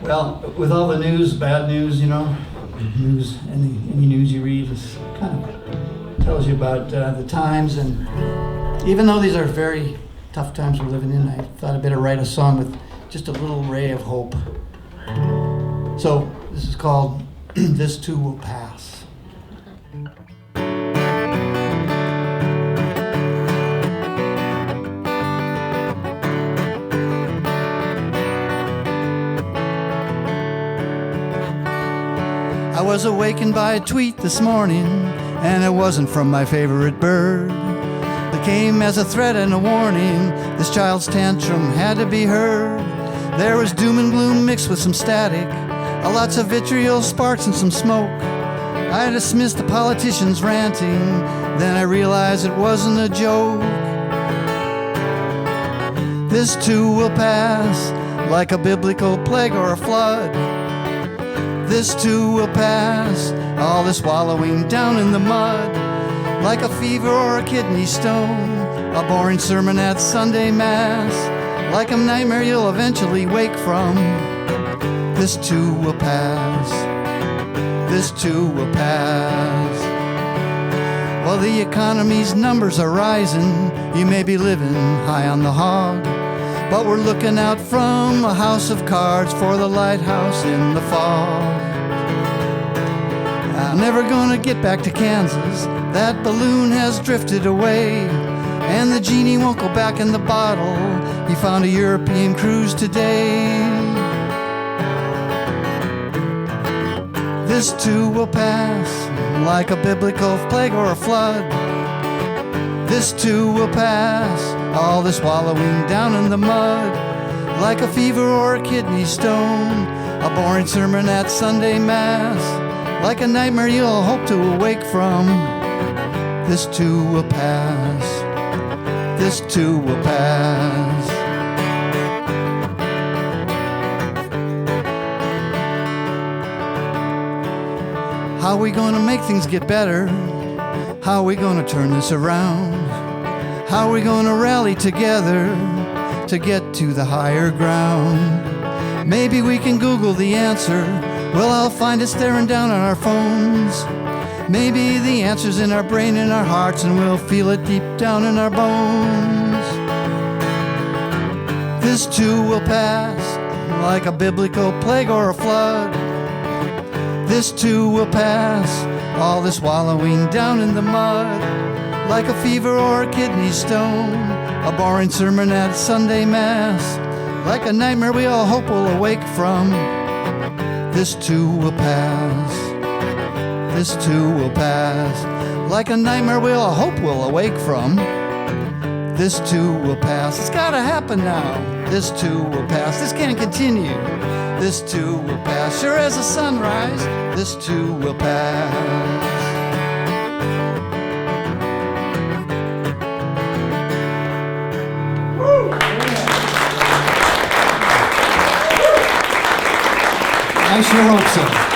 Well, with all the news, bad news, news, any news you read is kind of tells you about the times, and even though these are very tough times we're living in, I thought I'd better write a song with just a little ray of hope. So this is called This Too Will Pass. I was awakened by a tweet this morning, and it wasn't from my favorite bird. It came as a threat and a warning. This child's tantrum had to be heard. There was doom and gloom mixed with some static, lots of vitriol, sparks, and some smoke. I dismissed the politicians ranting, then I realized it wasn't a joke. This too will pass, like a biblical plague or a flood. This too will pass, all this wallowing down in the mud, like a fever or a kidney stone, a boring sermon at Sunday Mass, like a nightmare you'll eventually wake from. This too will pass, this too will pass. Well, the economy's numbers are rising, you may be living high on the hog, but we're looking out from a house of cards for the lighthouse in the fog. I'm never gonna get back to Kansas, that balloon has drifted away, and the genie won't go back in the bottle, he found a European cruise today. This too will pass, like a biblical plague or a flood. This too will pass, all this wallowing down in the mud, like a fever or a kidney stone, a boring sermon at Sunday Mass, like a nightmare you'll hope to awake from. This too will pass, this too will pass. How are we gonna make things get better? How are we gonna turn this around? How are we gonna rally together to get to the higher ground? Maybe we can Google the answer. Well, I'll find it staring down on our phones. Maybe the answer's in our brain, in our hearts, and we'll feel it deep down in our bones. This too will pass, like a biblical plague or a flood. This too will pass, all this wallowing down in the mud, like a fever or a kidney stone, a boring sermon at Sunday Mass, like a nightmare we all hope we'll awake from. This too will pass, this too will pass, like a nightmare we all hope we'll awake from. This too will pass, it's gotta happen now. This too will pass, this can't continue. This too will pass, sure as the sunrise. This too will pass. I sure hope so.